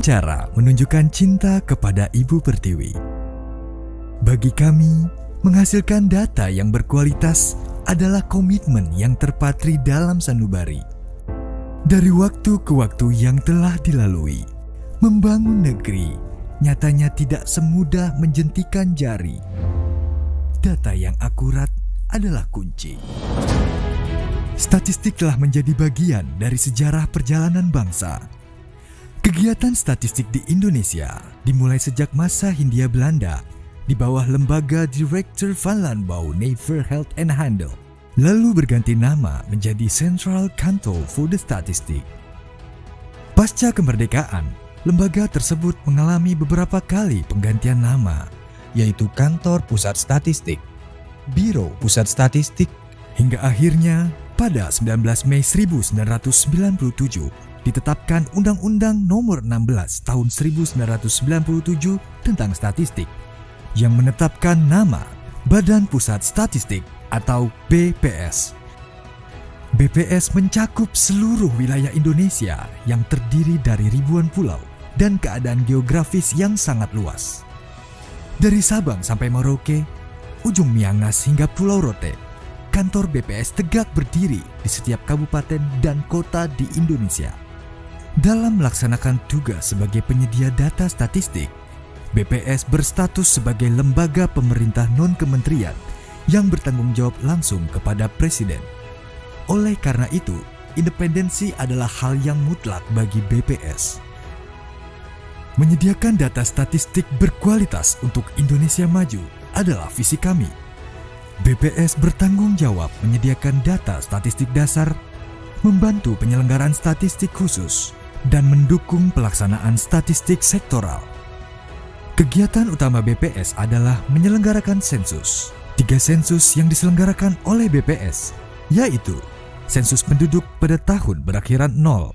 cara menunjukkan cinta kepada Ibu Pertiwi. Bagi kami, menghasilkan data yang berkualitas adalah komitmen yang terpatri dalam sanubari. Dari waktu ke waktu yang telah dilalui, membangun negeri nyatanya tidak semudah menjentikan jari. Data yang akurat adalah kunci. Statistik telah menjadi bagian dari sejarah perjalanan bangsa. Kegiatan statistik di Indonesia dimulai sejak masa Hindia Belanda di bawah lembaga Directeur van Landbouw Nijverheid en Handel, lalu berganti nama menjadi Central Kantor voor de Statistiek. Pasca kemerdekaan, lembaga tersebut mengalami beberapa kali penggantian nama, yaitu Kantor Pusat Statistik, Biro Pusat Statistik, hingga akhirnya pada 19 Mei 1997 ditetapkan Undang-Undang Nomor 16 Tahun 1997 tentang Statistik yang menetapkan nama Badan Pusat Statistik atau BPS. BPS mencakup seluruh wilayah Indonesia yang terdiri dari ribuan pulau dan keadaan geografis yang sangat luas. Dari Sabang sampai Merauke, ujung Miangas hingga Pulau Rote, kantor BPS tegak berdiri di setiap kabupaten dan kota di Indonesia. Dalam melaksanakan tugas sebagai penyedia data statistik, BPS berstatus sebagai lembaga pemerintah non-kementerian yang bertanggung jawab langsung kepada Presiden. Oleh karena itu, independensi adalah hal yang mutlak bagi BPS. Menyediakan data statistik berkualitas untuk Indonesia maju adalah visi kami. BPS bertanggung jawab menyediakan data statistik dasar, membantu penyelenggaraan statistik khusus, dan mendukung pelaksanaan statistik sektoral. Kegiatan utama BPS adalah menyelenggarakan sensus. 3 sensus yang diselenggarakan oleh BPS, yaitu sensus penduduk pada tahun berakhiran 0,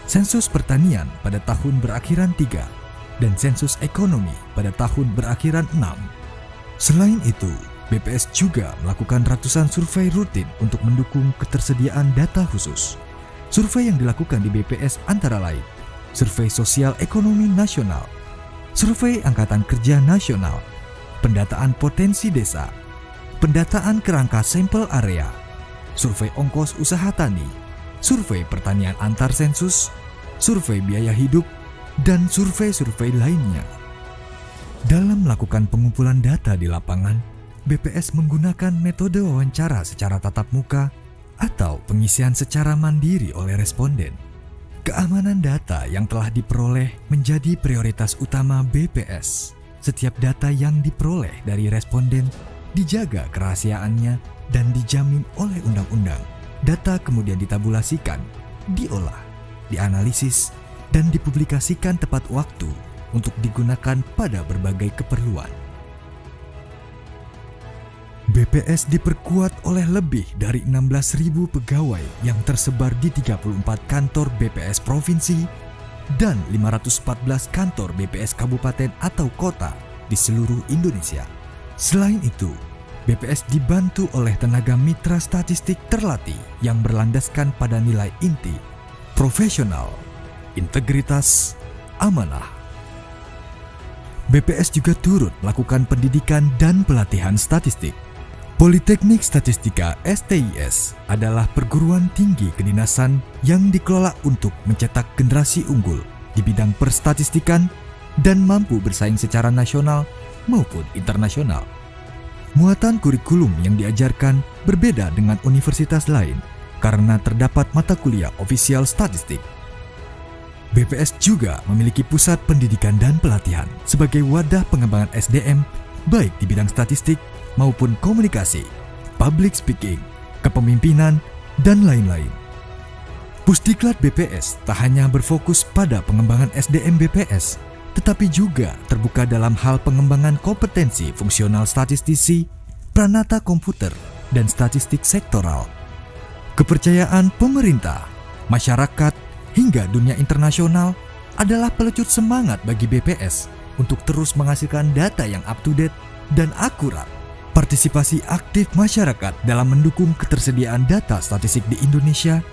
sensus pertanian pada tahun berakhiran 3, dan sensus ekonomi pada tahun berakhiran 6. Selain itu, BPS juga melakukan ratusan survei rutin untuk mendukung ketersediaan data khusus. Survei yang dilakukan di BPS antara lain Survei Sosial Ekonomi Nasional, Survei Angkatan Kerja Nasional, pendataan potensi desa, pendataan kerangka sampel area, survei ongkos usaha tani, survei pertanian antar sensus, survei biaya hidup, dan survei-survei lainnya. Dalam melakukan pengumpulan data di lapangan, BPS menggunakan metode wawancara secara tatap muka atau pengisian secara mandiri oleh responden. Keamanan data yang telah diperoleh menjadi prioritas utama BPS. Setiap data yang diperoleh dari responden dijaga kerahasiaannya dan dijamin oleh undang-undang. Data kemudian ditabulasikan, diolah, dianalisis, dan dipublikasikan tepat waktu untuk digunakan pada berbagai keperluan. BPS diperkuat oleh lebih dari 16.000 pegawai yang tersebar di 34 kantor BPS provinsi dan 514 kantor BPS kabupaten atau kota di seluruh Indonesia. Selain itu, BPS dibantu oleh tenaga mitra statistik terlatih yang berlandaskan pada nilai inti, profesional, integritas, amanah. BPS juga turut melakukan pendidikan dan pelatihan statistik. Politeknik Statistika STIS adalah perguruan tinggi kedinasan yang dikelola untuk mencetak generasi unggul di bidang perstatistikan dan mampu bersaing secara nasional maupun internasional. Muatan kurikulum yang diajarkan berbeda dengan universitas lain karena terdapat mata kuliah ofisial statistik. BPS juga memiliki pusat pendidikan dan pelatihan sebagai wadah pengembangan SDM baik di bidang statistik maupun komunikasi, public speaking, kepemimpinan, dan lain-lain. Pusdiklat BPS tak hanya berfokus pada pengembangan SDM BPS, tetapi juga terbuka dalam hal pengembangan kompetensi fungsional statistisi, pranata komputer, dan statistik sektoral. Kepercayaan pemerintah, masyarakat, hingga dunia internasional adalah pelecut semangat bagi BPS untuk terus menghasilkan data yang up-to-date dan akurat. Partisipasi aktif masyarakat dalam mendukung ketersediaan data statistik di Indonesia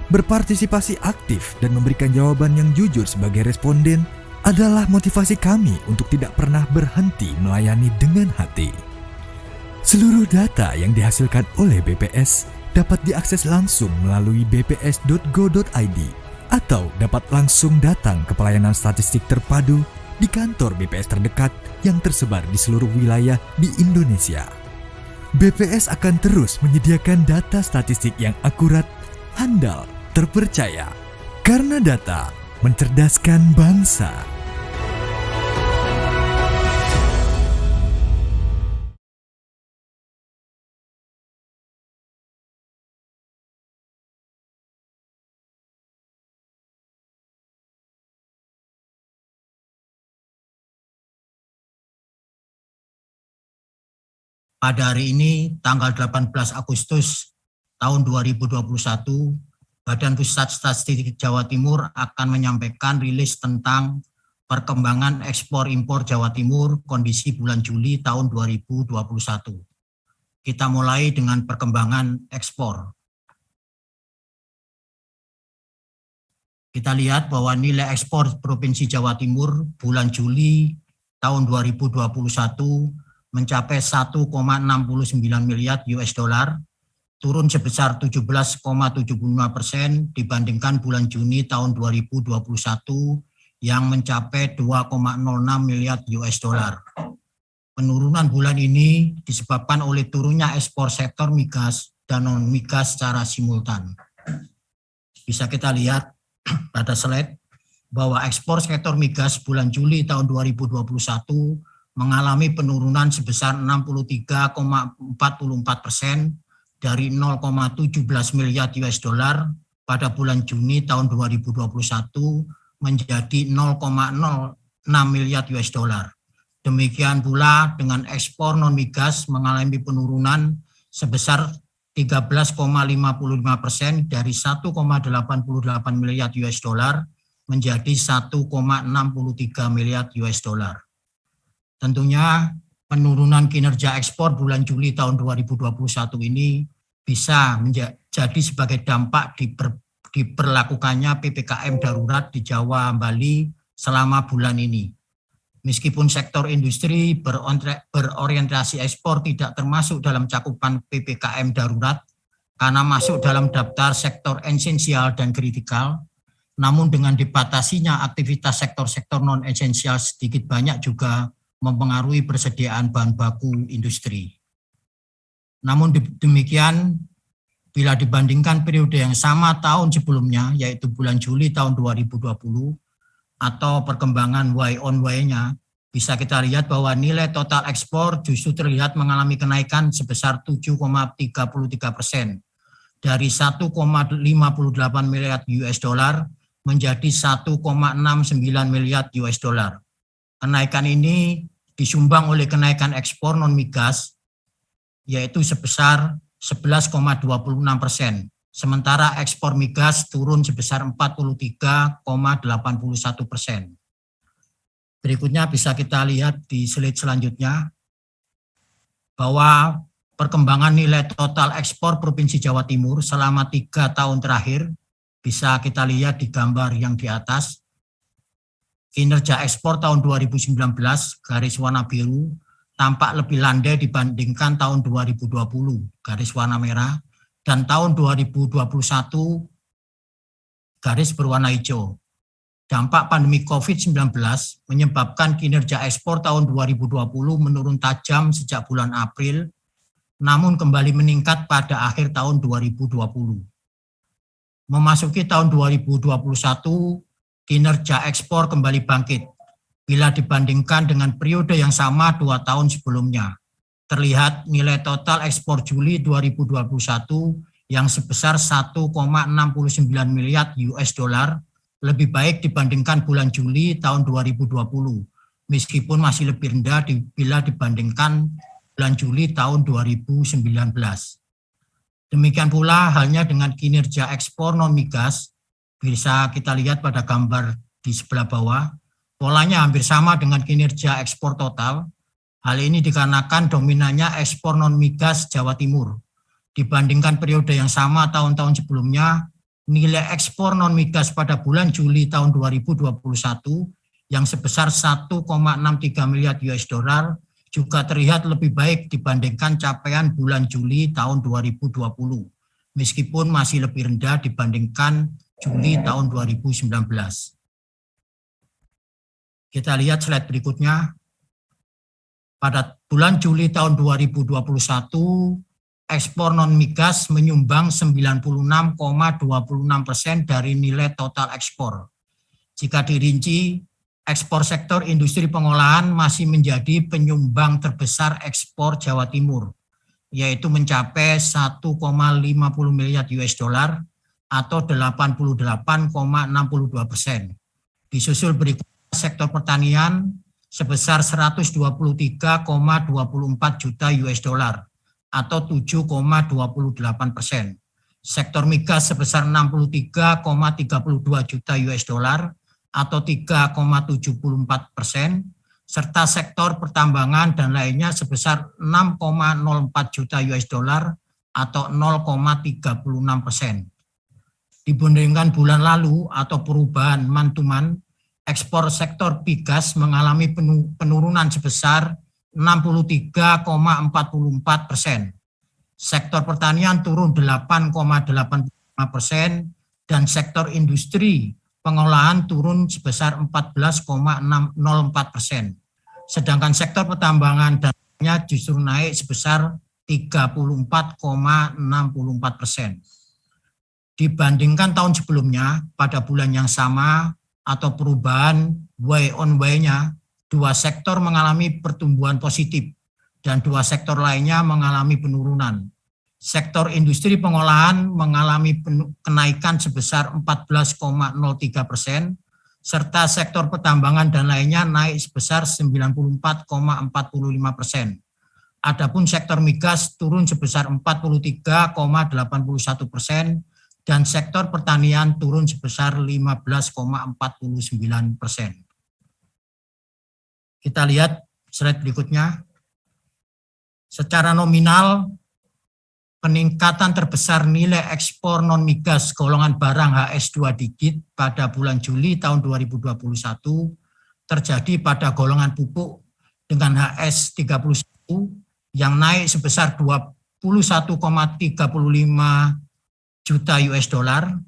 Berpartisipasi aktif dan memberikan jawaban yang jujur sebagai responden adalah motivasi kami untuk tidak pernah berhenti melayani dengan hati. Seluruh data yang dihasilkan oleh BPS dapat diakses langsung melalui bps.go.id atau dapat langsung datang ke pelayanan statistik terpadu di kantor BPS terdekat yang tersebar di seluruh wilayah di Indonesia. BPS akan terus menyediakan data statistik yang akurat, handal, terpercaya. Karena data mencerdaskan bangsa. Pada hari ini, tanggal 18 Agustus tahun 2021, Badan Pusat Statistik Jawa Timur akan menyampaikan rilis tentang perkembangan ekspor impor Jawa Timur kondisi bulan Juli tahun 2021. Kita mulai dengan perkembangan ekspor. Kita lihat bahwa nilai ekspor Provinsi Jawa Timur bulan Juli tahun 2021 mencapai 1,69 miliar US dollar, turun sebesar 17,75% dibandingkan bulan Juni tahun 2021 yang mencapai 2,06 miliar US dollar. Penurunan bulan ini disebabkan oleh turunnya ekspor sektor migas dan non-migas secara simultan. Bisa kita lihat pada slide bahwa ekspor sektor migas bulan Juli tahun 2021 mengalami penurunan sebesar 63,44% dari 0,17 miliar US dollar pada bulan Juni tahun 2021 menjadi 0,06 miliar US dollar. Demikian pula dengan ekspor non-migas mengalami penurunan sebesar 13,55% dari 1,88 miliar US dollar menjadi 1,63 miliar US dollar. Tentunya penurunan kinerja ekspor bulan Juli tahun 2021 ini bisa menjadi sebagai dampak diberlakukannya PPKM darurat di Jawa Bali selama bulan ini. Meskipun sektor industri berorientasi ekspor tidak termasuk dalam cakupan PPKM darurat karena masuk dalam daftar sektor esensial dan kritikal, namun dengan dibatasinya aktivitas sektor-sektor non-esensial sedikit banyak juga mempengaruhi persediaan bahan baku industri. Namun demikian, bila dibandingkan periode yang sama tahun sebelumnya, yaitu bulan Juli tahun 2020, atau perkembangan Y on Y-nya, bisa kita lihat bahwa nilai total ekspor justru terlihat mengalami kenaikan sebesar 7,33% dari 1,58 miliar US dollar menjadi 1,69 miliar US dollar. Kenaikan ini disumbang oleh kenaikan ekspor non-migas, yaitu sebesar 11,26%. Sementara ekspor migas turun sebesar 43,81%. Berikutnya bisa kita lihat di slide selanjutnya, bahwa perkembangan nilai total ekspor Provinsi Jawa Timur selama 3 tahun terakhir, bisa kita lihat di gambar yang di atas. Kinerja ekspor tahun 2019 garis warna biru tampak lebih landai dibandingkan tahun 2020 garis warna merah dan tahun 2021 garis berwarna hijau. Dampak pandemi COVID-19 menyebabkan kinerja ekspor tahun 2020 menurun tajam sejak bulan April, namun kembali meningkat pada akhir tahun 2020. Memasuki tahun 2021, kinerja ekspor kembali bangkit bila dibandingkan dengan periode yang sama 2 tahun sebelumnya. Terlihat nilai total ekspor Juli 2021 yang sebesar 1,69 miliar US dollar lebih baik dibandingkan bulan Juli tahun 2020, meskipun masih lebih rendah bila dibandingkan bulan Juli tahun 2019. Demikian pula halnya dengan kinerja ekspor non-migas. Bisa kita lihat pada gambar di sebelah bawah, polanya hampir sama dengan kinerja ekspor total. Hal ini dikarenakan dominannya ekspor non-migas Jawa Timur. Dibandingkan periode yang sama tahun-tahun sebelumnya, nilai ekspor non-migas pada bulan Juli tahun 2021 yang sebesar 1,63 miliar US dollar juga terlihat lebih baik dibandingkan capaian bulan Juli tahun 2020, meskipun masih lebih rendah dibandingkan Juli tahun 2019. Kita lihat slide berikutnya. Pada bulan Juli tahun 2021, ekspor non-migas menyumbang 96,26% dari nilai total ekspor. Jika dirinci, ekspor sektor industri pengolahan masih menjadi penyumbang terbesar ekspor Jawa Timur, yaitu mencapai 1,50 miliar US dollar atau 88,62%. Disusul berikutnya sektor pertanian sebesar 123,24 juta US dollar atau 7,28%. Sektor migas sebesar 63,32 juta US dollar atau 3,74%, serta sektor pertambangan dan lainnya sebesar 6,04 juta US dollar atau 0,36%. Dibandingkan bulan lalu atau perubahan month-to-month, ekspor sektor migas mengalami penurunan sebesar 63,44%. Sektor pertanian turun 8,85% dan sektor industri pengolahan turun sebesar 14,04%. Sedangkan sektor pertambangan dan lainnya justru naik sebesar 34,64%. Dibandingkan tahun sebelumnya pada bulan yang sama atau perubahan Y on Y-nya, dua sektor mengalami pertumbuhan positif dan dua sektor lainnya mengalami penurunan. Sektor industri pengolahan mengalami kenaikan sebesar 14,03%, serta sektor pertambangan dan lainnya naik sebesar 94,45%. Adapun sektor migas turun sebesar 43,81%, dan sektor pertanian turun sebesar 15,49%. Kita lihat slide berikutnya. Secara nominal, peningkatan terbesar nilai ekspor non-migas golongan barang HS2 digit pada bulan Juli tahun 2021 terjadi pada golongan pupuk dengan HS31 yang naik sebesar 21,35 juta US dollar.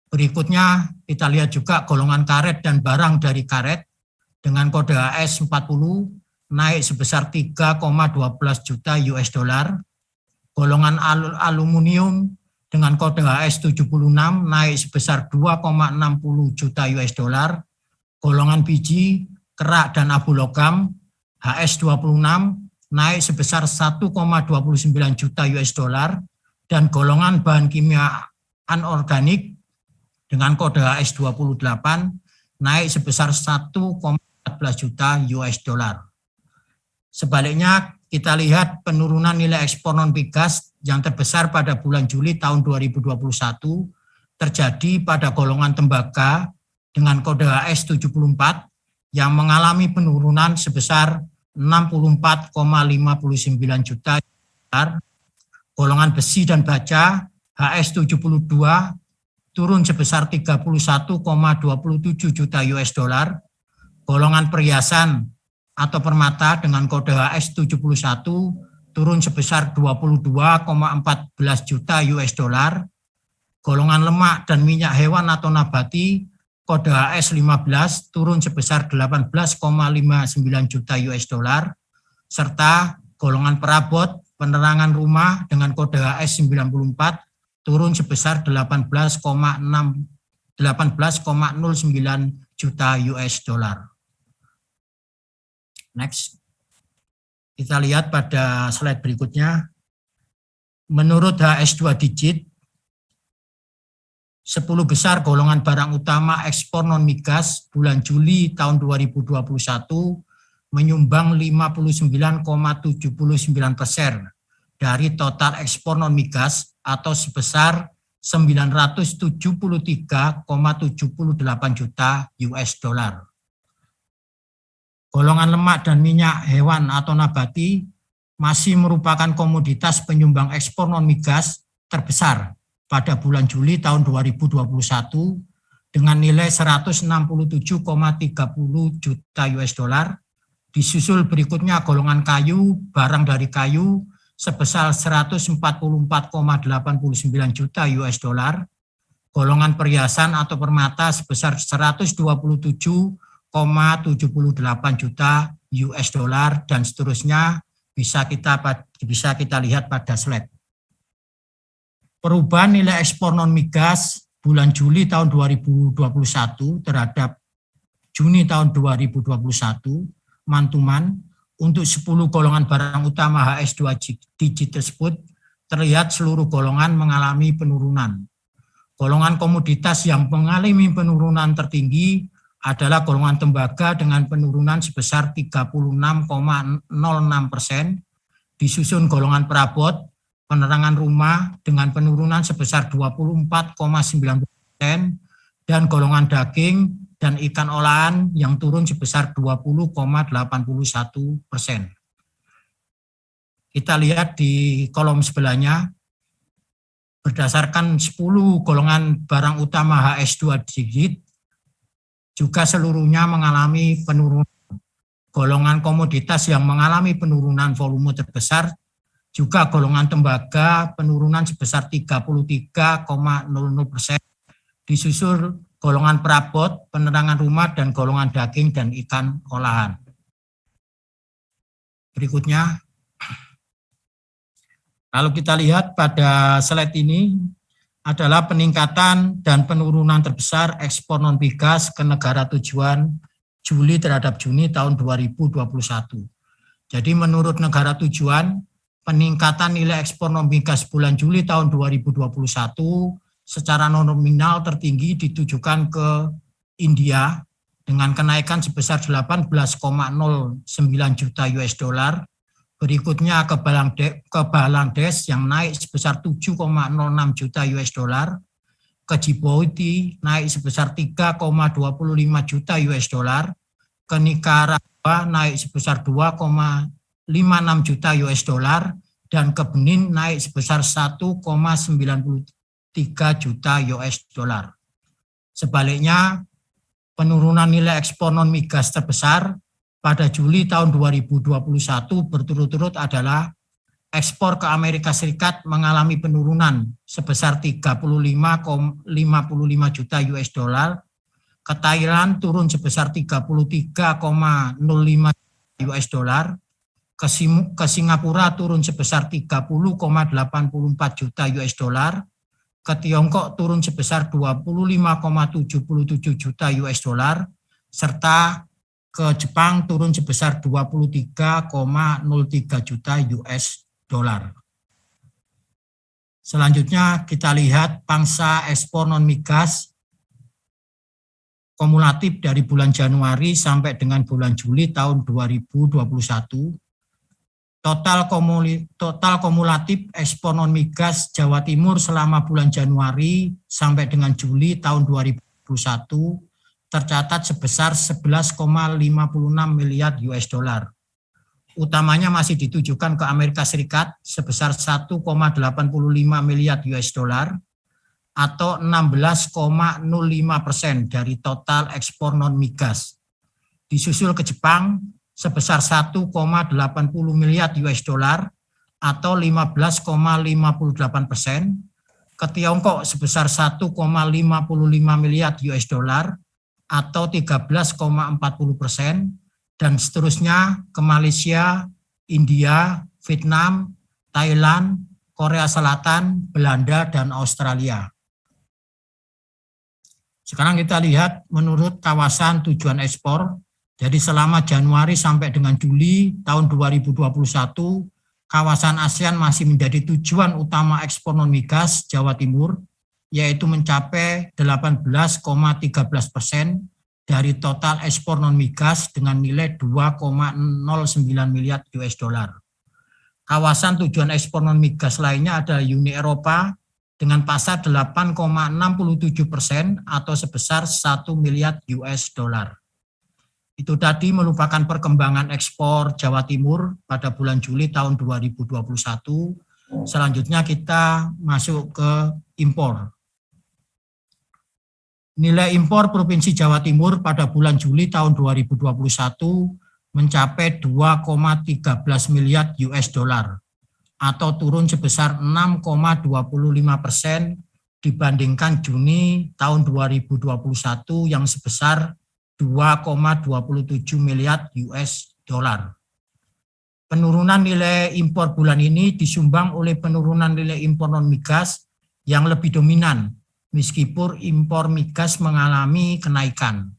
Berikutnya kita lihat juga golongan karet dan barang dari karet dengan kode HS40 naik sebesar 3,12 juta US dollar. Golongan aluminium dengan kode HS76 naik sebesar 2,60 juta US dollar. Golongan biji, kerak dan abu logam HS26 naik sebesar 1,29 juta US dollar. Dan golongan bahan kimia anorganik dengan kode HS28 naik sebesar 1,14 juta US dollar. Sebaliknya, kita lihat penurunan nilai ekspor non-migas yang terbesar pada bulan Juli tahun 2021 terjadi pada golongan tembaga dengan kode HS74 yang mengalami penurunan sebesar 64,59 juta dolar. Golongan besi dan baja HS72 turun sebesar 31,27 juta US dollar. Golongan perhiasan atau permata dengan kode HS71 turun sebesar 22,14 juta US dollar. Golongan lemak dan minyak hewan atau nabati kode HS15 turun sebesar 18,59 juta US dollar, serta golongan perabot penerangan rumah dengan kode HS94 turun sebesar 18,09 juta US dollar. Next. Kita lihat pada slide berikutnya. Menurut HS2 digit, 10 besar golongan barang utama ekspor non-migas bulan Juli tahun 2021 menyumbang 59,79% dari total ekspor non-migas atau sebesar 973,78 juta US dollar. Golongan lemak dan minyak hewan atau nabati masih merupakan komoditas penyumbang ekspor non-migas terbesar pada bulan Juli tahun 2021 dengan nilai 167,30 juta US dollar. Disusul berikutnya golongan kayu, barang dari kayu sebesar 144,89 juta US dollar. Golongan perhiasan atau permata sebesar 127,78 juta US dollar dan seterusnya bisa kita lihat pada slide. Perubahan nilai ekspor non migas bulan Juli tahun 2021 terhadap Juni tahun 2021 mantuman untuk 10 golongan barang utama HS2 digit tersebut terlihat seluruh golongan mengalami penurunan. Golongan komoditas yang mengalami penurunan tertinggi adalah golongan tembaga dengan penurunan sebesar 36,06%, disusun golongan perabot, penerangan rumah dengan penurunan sebesar 24,9%, dan golongan daging dan ikan olahan yang turun sebesar 20,81%. Kita lihat di kolom sebelahnya, berdasarkan 10 golongan barang utama HS2 digit, juga seluruhnya mengalami penurunan. Golongan komoditas yang mengalami penurunan volume terbesar juga golongan tembaga penurunan sebesar 33,00%, disusul golongan perabot, penerangan rumah, dan golongan daging dan ikan olahan. Berikutnya, kalau kita lihat pada slide ini adalah peningkatan dan penurunan terbesar ekspor non-migas ke negara tujuan Juli terhadap Juni tahun 2021. Jadi menurut negara tujuan, peningkatan nilai ekspor non-migas bulan Juli tahun 2021 secara nominal tertinggi ditujukan ke India dengan kenaikan sebesar 18,09 juta US dollar. Berikutnya ke Bangladesh yang naik sebesar 7,06 juta US dollar, ke Djibouti naik sebesar 3,25 juta US dollar, ke Nicaragua naik sebesar 2,56 juta US dollar, dan ke Benin naik sebesar 1,93 juta US dollar. Sebaliknya, penurunan nilai ekspor non-migas terbesar pada Juli tahun 2021 berturut-turut adalah ekspor ke Amerika Serikat mengalami penurunan sebesar 35,55 juta US dollar, ke Thailand turun sebesar 33,05 US dollar, ke Singapura turun sebesar 30,84 juta US dollar, ke Tiongkok turun sebesar 25,77 juta US dollar, serta ke Jepang turun sebesar 23,03 juta US dollar. Selanjutnya kita lihat pangsa ekspor non-migas kumulatif dari bulan Januari sampai dengan bulan Juli tahun 2021. Total kumulatif ekspor non-migas Jawa Timur selama bulan Januari sampai dengan Juli tahun 2021 tercatat sebesar 11,56 miliar US dollar. Utamanya masih ditujukan ke Amerika Serikat sebesar 1,85 miliar US dollar atau 16,05% dari total ekspor non-migas. Disusul ke Jepang sebesar 1,80 miliar US dollar atau 15,58%, ke Tiongkok sebesar 1,55 miliar US dollar atau 13,40%, dan seterusnya ke Malaysia, India, Vietnam, Thailand, Korea Selatan, Belanda, dan Australia. Sekarang kita lihat menurut kawasan tujuan ekspor. Jadi selama Januari sampai dengan Juli tahun 2021, kawasan ASEAN masih menjadi tujuan utama ekspor non-migas Jawa Timur, yaitu mencapai 18,13% dari total ekspor non-migas dengan nilai 2,09 miliar US dollar. Kawasan tujuan ekspor non-migas lainnya adalah Uni Eropa dengan pasar 8,67% atau sebesar 1 miliar US dollar. Itu tadi merupakan perkembangan ekspor Jawa Timur pada bulan Juli tahun 2021. Selanjutnya kita masuk ke impor. Nilai impor Provinsi Jawa Timur pada bulan Juli tahun 2021 mencapai 2,13 miliar US dollar atau turun sebesar 6,25% dibandingkan Juni tahun 2021 yang sebesar 2,27 miliar US dollar. Penurunan nilai impor bulan ini disumbang oleh penurunan nilai impor non-migas yang lebih dominan, meskipun impor migas mengalami kenaikan.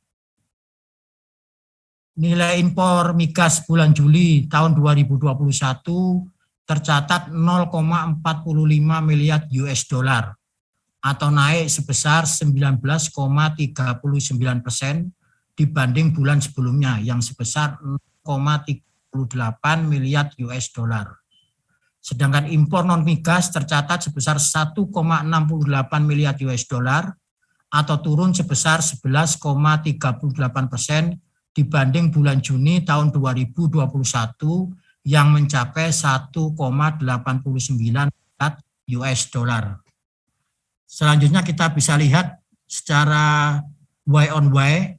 Nilai impor migas bulan Juli tahun 2021 tercatat 0,45 miliar US dollar atau naik sebesar 19,39% dibanding bulan sebelumnya yang sebesar 0,38 miliar US dollar. Sedangkan impor non-migas tercatat sebesar 1,68 miliar US dollar atau turun sebesar 11,38% dibanding bulan Juni tahun 2021 yang mencapai 1,89 miliar US dollar. Selanjutnya kita bisa lihat secara Y on Y.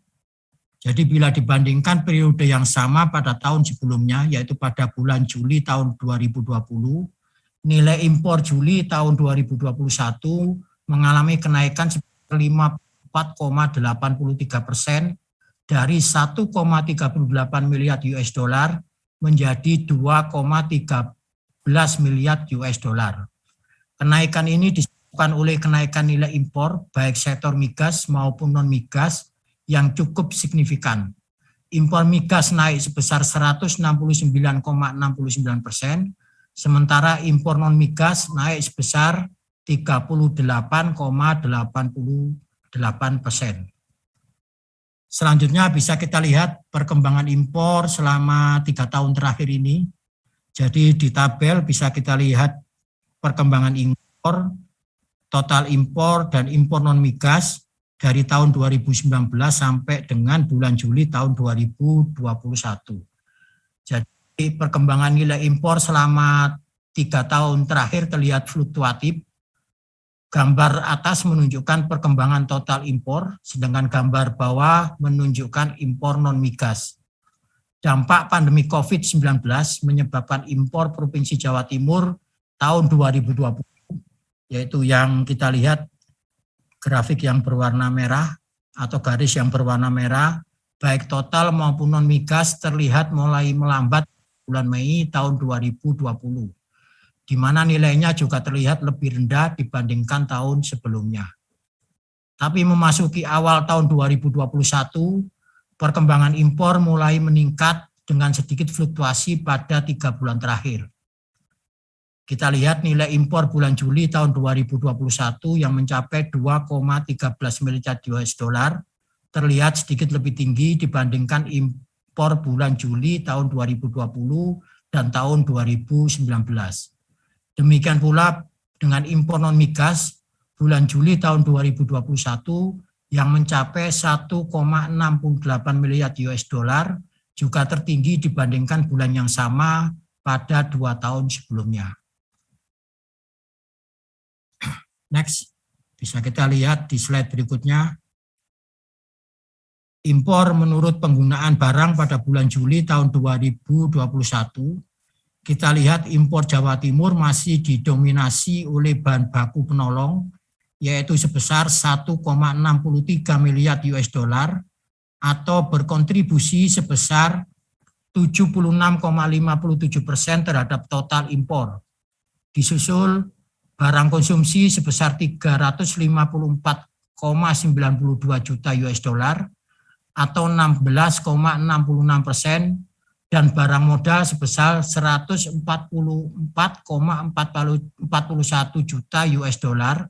Jadi bila dibandingkan periode yang sama pada tahun sebelumnya, yaitu pada bulan Juli tahun 2020, nilai impor Juli tahun 2021 mengalami kenaikan 54,83% dari 1,38 miliar US dollar menjadi 2,13 miliar US dollar. Kenaikan ini disebabkan oleh kenaikan nilai impor baik sektor migas maupun non-migas yang cukup signifikan. Impor migas naik sebesar 169,69%, sementara impor non-migas naik sebesar 38,88%. Selanjutnya bisa kita lihat perkembangan impor selama 3 tahun terakhir ini. Jadi di tabel bisa kita lihat perkembangan impor, total impor dan impor non-migas dari tahun 2019 sampai dengan bulan Juli tahun 2021. Jadi perkembangan nilai impor selama 3 tahun terakhir terlihat fluktuatif. Gambar atas menunjukkan perkembangan total impor, sedangkan gambar bawah menunjukkan impor non-migas. Dampak pandemi COVID-19 menyebabkan impor Provinsi Jawa Timur tahun 2020, yaitu yang kita lihat grafik yang berwarna merah atau garis yang berwarna merah, baik total maupun non-migas terlihat mulai melambat bulan Mei tahun 2020, di mana nilainya juga terlihat lebih rendah dibandingkan tahun sebelumnya. Tapi memasuki awal tahun 2021, perkembangan impor mulai meningkat dengan sedikit fluktuasi pada 3 bulan terakhir. Kita lihat nilai impor bulan Juli tahun 2021 yang mencapai 2,13 miliar US dollar terlihat sedikit lebih tinggi dibandingkan impor bulan Juli tahun 2020 dan tahun 2019. Demikian pula dengan impor non-migas bulan Juli tahun 2021 yang mencapai 1,68 miliar US dollar juga tertinggi dibandingkan bulan yang sama pada 2 tahun sebelumnya. Next, bisa kita lihat di slide berikutnya. Impor menurut penggunaan barang pada bulan Juli tahun 2021, kita lihat impor Jawa Timur masih didominasi oleh bahan baku penolong, yaitu sebesar 1,63 miliar US dollar atau berkontribusi sebesar 76,57% terhadap total impor. Disusul barang konsumsi sebesar 354,92 juta US dollar atau 16,66% dan barang modal sebesar 144,41 juta US dollar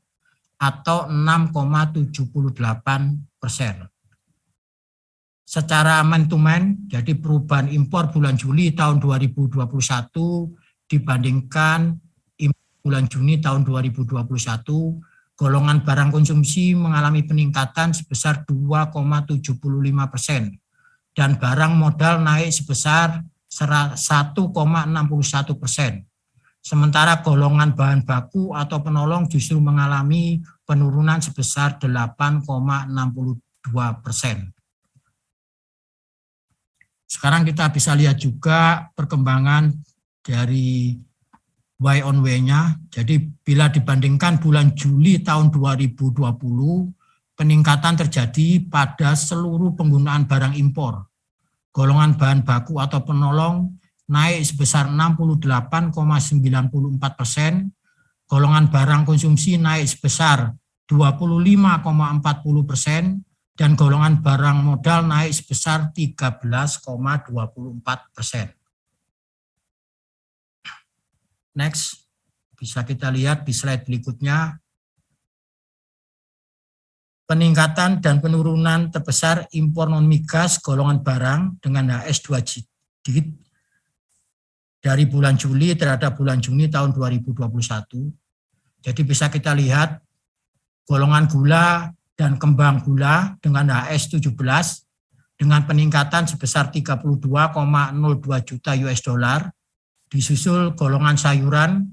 atau 6,78%. Secara man-to-man, jadi perubahan impor bulan Juli tahun 2021 dibandingkan bulan Juni tahun 2021, golongan barang konsumsi mengalami peningkatan sebesar 2,75% dan barang modal naik sebesar 1,61%. sementara golongan bahan baku atau penolong justru mengalami penurunan sebesar 8,62%. Sekarang kita bisa lihat juga perkembangan dari Y on Y-nya. Jadi bila dibandingkan bulan Juli tahun 2020, peningkatan terjadi pada seluruh penggunaan barang impor. Golongan bahan baku atau penolong naik sebesar 68,94%, golongan barang konsumsi naik sebesar 25,40%, dan golongan barang modal naik sebesar 13,24%. Next, bisa kita lihat di slide berikutnya. Peningkatan dan penurunan terbesar impor non-migas golongan barang dengan HS2 digit dari bulan Juli terhadap bulan Juni tahun 2021. Jadi bisa kita lihat golongan gula dan kembang gula dengan HS17 dengan peningkatan sebesar 32,02 juta US dollar, disusul golongan sayuran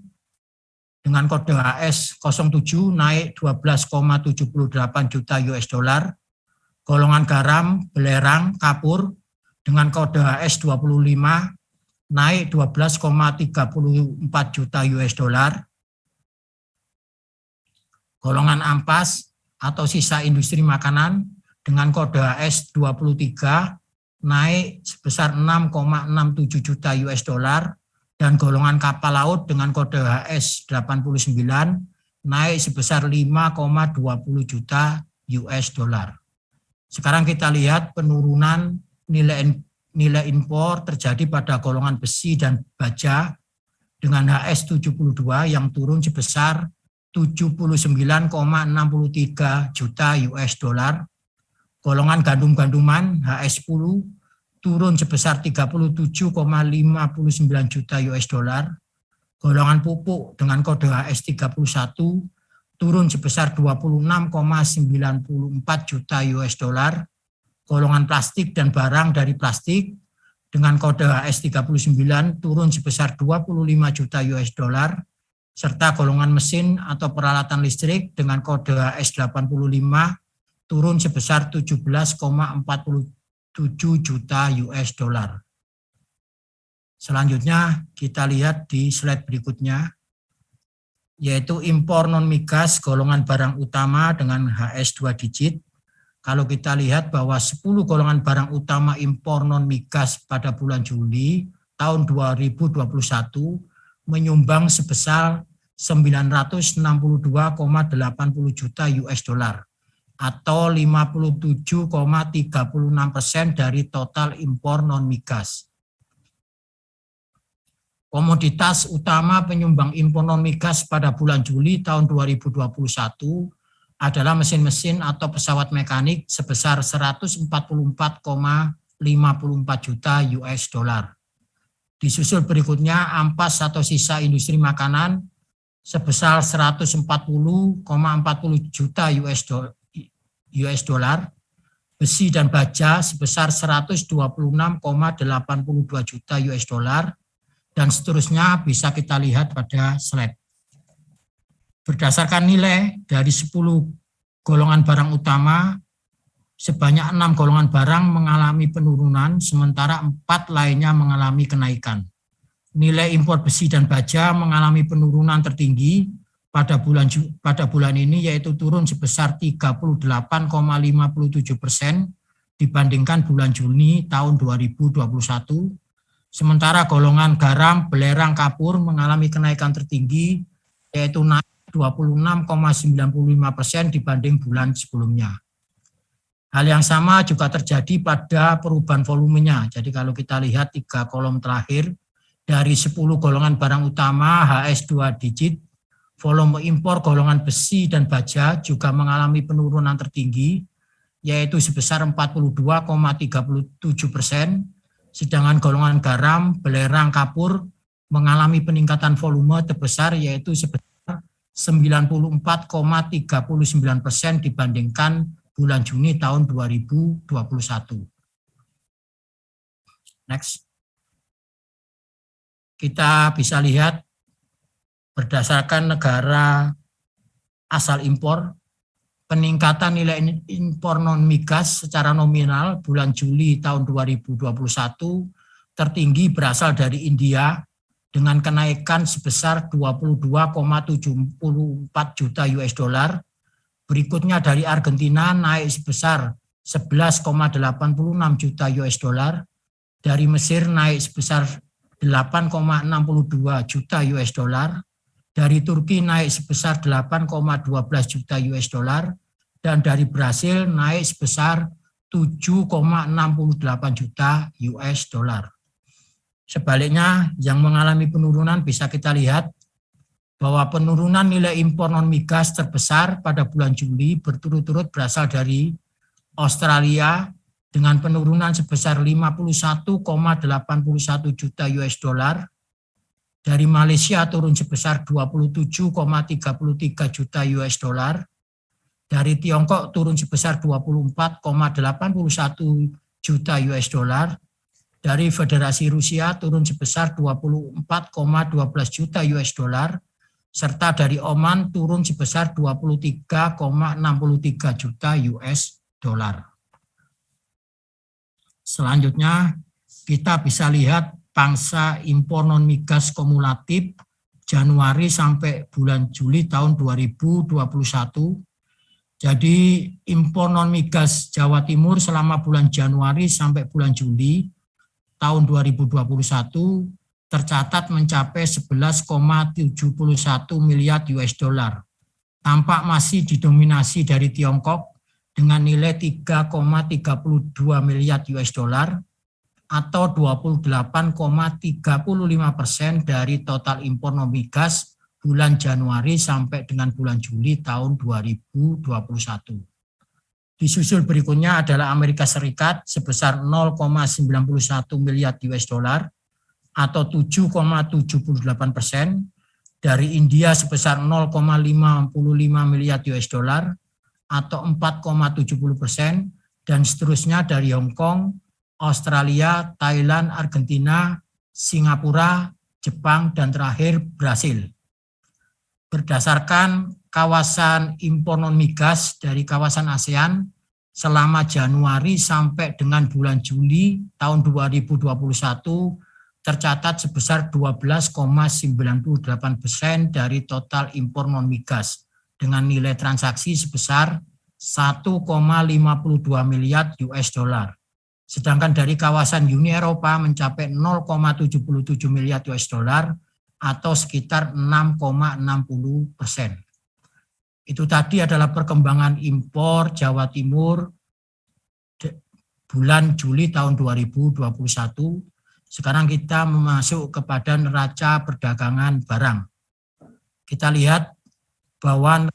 dengan kode HS07 naik 12,78 juta US dollar, golongan garam, belerang, kapur dengan kode HS25 naik 12,34 juta US dollar, golongan ampas atau sisa industri makanan dengan kode HS23 naik sebesar 6,67 juta US dollar, dan golongan kapal laut dengan kode HS89 naik sebesar 5,20 juta US dollar. Sekarang kita lihat penurunan nilai impor terjadi pada golongan besi dan baja dengan HS72 yang turun sebesar 79,63 juta US dollar. Golongan gandum-ganduman HS10 turun sebesar 37,59 juta US dollar. Golongan pupuk dengan kode HS31 turun sebesar 26,94 juta US dollar. Golongan plastik dan barang dari plastik dengan kode HS39 turun sebesar 25 juta US dollar, serta golongan mesin atau peralatan listrik dengan kode HS85 turun sebesar 17,47 juta US dollar. Selanjutnya kita lihat di slide berikutnya, yaitu impor non-migas golongan barang utama dengan HS2 digit. Kalau kita lihat bahwa 10 golongan barang utama impor non-migas pada bulan Juli tahun 2021 menyumbang sebesar 962,80 juta US dollar atau 57,36% dari total impor non-migas. Komoditas utama penyumbang impor non-migas pada bulan Juli tahun 2021 adalah mesin-mesin atau pesawat mekanik sebesar 144,54 juta US dollar. Disusul berikutnya ampas atau sisa industri makanan sebesar 140,40 juta US dollar, besi dan baja sebesar 126,82 juta US dollar, dan seterusnya bisa kita lihat pada slide. Berdasarkan nilai dari 10 golongan barang utama, sebanyak 6 golongan barang mengalami penurunan, sementara 4 lainnya mengalami kenaikan. Nilai impor besi dan baja mengalami penurunan tertinggi pada bulan ini, yaitu turun sebesar 38,57% dibandingkan bulan Juni tahun 2021. Sementara golongan garam, belerang, kapur mengalami kenaikan tertinggi, yaitu naik 26,95% dibanding bulan sebelumnya. Hal yang sama juga terjadi pada perubahan volumenya. Jadi kalau kita lihat 3 kolom terakhir, dari 10 golongan barang utama HS2 digit, volume impor golongan besi dan baja juga mengalami penurunan tertinggi, yaitu sebesar 42,37%, sedangkan golongan garam, belerang, kapur mengalami peningkatan volume terbesar, yaitu sebesar 94,39% dibandingkan bulan Juni tahun 2021. Next. Kita bisa lihat berdasarkan negara asal impor, peningkatan nilai impor non-migas secara nominal bulan Juli tahun 2021 tertinggi berasal dari India dengan kenaikan sebesar 22,74 juta US dollar. Berikutnya dari Argentina naik sebesar 11,86 juta US dollar. Dari Mesir naik sebesar 8,62 juta US dollar. Dari Turki naik sebesar 8,12 juta US dollar. Dan dari Brasil naik sebesar 7,68 juta US dollar. Sebaliknya, yang mengalami penurunan bisa kita lihat bahwa penurunan nilai impor non-migas terbesar pada bulan Juli berturut-turut berasal dari Australia dengan penurunan sebesar 51,81 juta US dollar. Dari Malaysia turun sebesar 27,33 juta US dollar. Dari Tiongkok turun sebesar 24,81 juta US dollar. Dari Federasi Rusia turun sebesar 24,12 juta US dollar, serta dari Oman turun sebesar 23,63 juta US dollar. Selanjutnya kita bisa lihat pangsa impor non-migas kumulatif Januari sampai bulan Juli tahun 2021. Jadi impor non-migas Jawa Timur selama bulan Januari sampai bulan Juli tahun 2021 tercatat mencapai 11,71 miliar US dollar. Tampak masih didominasi dari Tiongkok dengan nilai 3,32 miliar US dollar atau 28,35% dari total impor non-migas bulan Januari sampai dengan bulan Juli tahun 2021. Disusul berikutnya adalah Amerika Serikat sebesar 0,91 miliar US dollar atau 7,78%, dari India sebesar 0,55 miliar US dollar atau 4,70%, dan seterusnya dari Hong Kong, Australia, Thailand, Argentina, Singapura, Jepang, dan terakhir Brasil. Berdasarkan kawasan impor non-migas dari kawasan ASEAN selama Januari sampai dengan bulan Juli tahun 2021 tercatat sebesar 12,98% dari total impor non-migas dengan nilai transaksi sebesar 1,52 miliar US dollar. Sedangkan dari kawasan Uni Eropa mencapai 0,77 miliar US dollar atau sekitar 6,60%. Itu tadi adalah perkembangan impor Jawa Timur bulan Juli tahun 2021. Sekarang kita masuk kepada neraca perdagangan barang. Kita lihat bahwa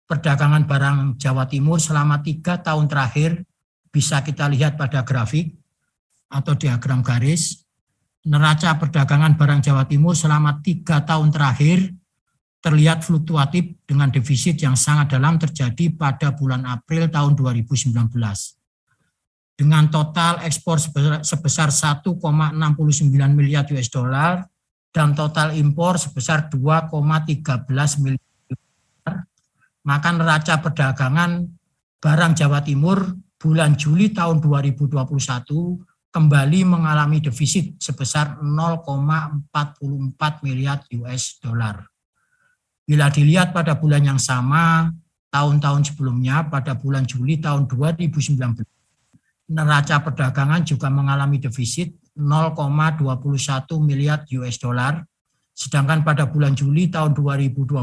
perdagangan barang Jawa Timur selama 3 tahun terakhir bisa kita lihat pada grafik atau diagram garis. Neraca perdagangan barang Jawa Timur selama 3 tahun terakhir terlihat fluktuatif dengan defisit yang sangat dalam terjadi pada bulan April tahun 2019. Dengan total ekspor sebesar 1,69 miliar US dollar dan total impor sebesar 2,13 miliar US, maka neraca perdagangan barang Jawa Timur bulan Juli tahun 2021 kembali mengalami defisit sebesar 0,44 miliar US dollar. Bila dilihat pada bulan yang sama, tahun-tahun sebelumnya pada bulan Juli tahun 2019, neraca perdagangan juga mengalami defisit 0,21 miliar US dollar, sedangkan pada bulan Juli tahun 2020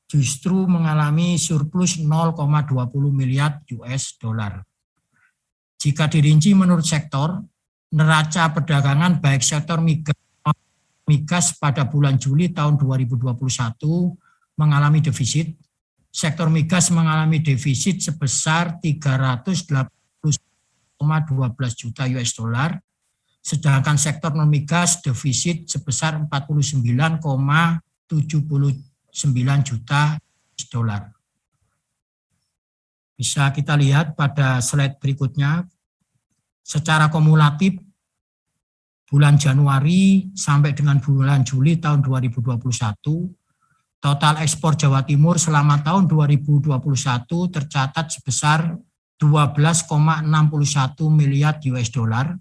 justru mengalami surplus 0,20 miliar US dollar. Jika dirinci menurut sektor, neraca perdagangan baik sektor migas pada bulan Juli tahun 2021 mengalami defisit. Sektor migas mengalami defisit sebesar 380,12 juta US dollar, sedangkan sektor non-migas defisit sebesar 49,79 juta US dollar. Bisa kita lihat pada slide berikutnya, secara kumulatif bulan Januari sampai dengan bulan Juli tahun 2021, total ekspor Jawa Timur selama tahun 2021 tercatat sebesar 12,61 miliar US dollar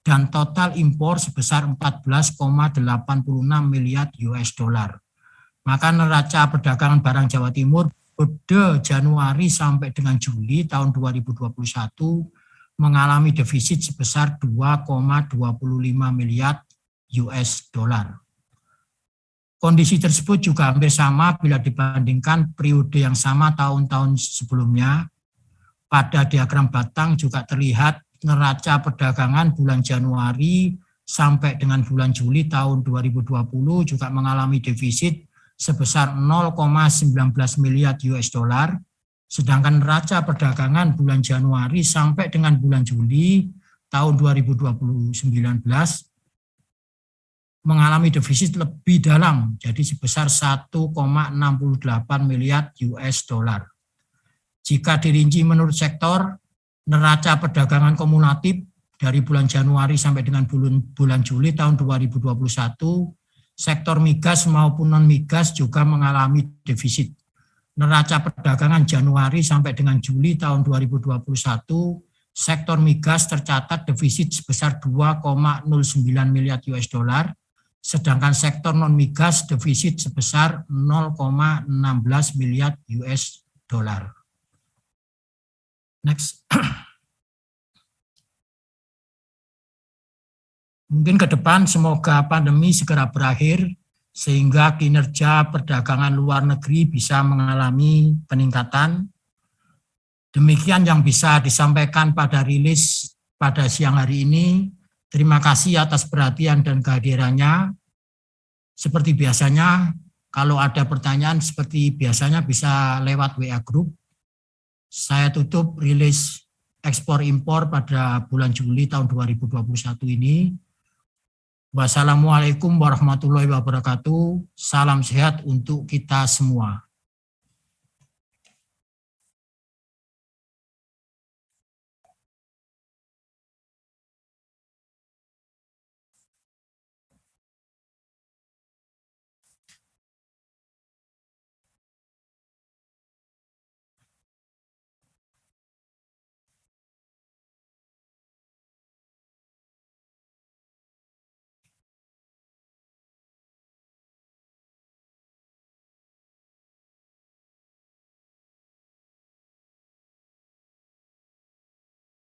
dan total impor sebesar 14,86 miliar US dollar. Maka neraca perdagangan barang Jawa Timur periode Januari sampai dengan Juli tahun 2021 mengalami defisit sebesar 2,25 miliar US dollar. Kondisi tersebut juga hampir sama bila dibandingkan periode yang sama tahun-tahun sebelumnya. Pada diagram batang juga terlihat neraca perdagangan bulan Januari sampai dengan bulan Juli tahun 2020 juga mengalami defisit sebesar 0,19 miliar US dollar. Sedangkan neraca perdagangan bulan Januari sampai dengan bulan Juli tahun 2019 mengalami defisit lebih dalam, jadi sebesar 1,68 miliar US dollar. Jika dirinci menurut sektor, neraca perdagangan kumulatif dari bulan Januari sampai dengan bulan Juli tahun 2021, sektor migas maupun non-migas juga mengalami defisit. Neraca perdagangan Januari sampai dengan Juli tahun 2021, sektor migas tercatat defisit sebesar 2,09 miliar US dollar, sedangkan sektor non-migas defisit sebesar 0,16 miliar US dollar. Next. Mungkin ke depan semoga pandemi segera berakhir, sehingga kinerja perdagangan luar negeri bisa mengalami peningkatan. Demikian yang bisa disampaikan pada rilis pada siang hari ini. Terima kasih atas perhatian dan kehadirannya. Seperti biasanya, kalau ada pertanyaan seperti biasanya bisa lewat WA Group. Saya tutup rilis ekspor-impor pada bulan Juli tahun 2021 ini. Wassalamualaikum warahmatullahi wabarakatuh. Salam sehat untuk kita semua.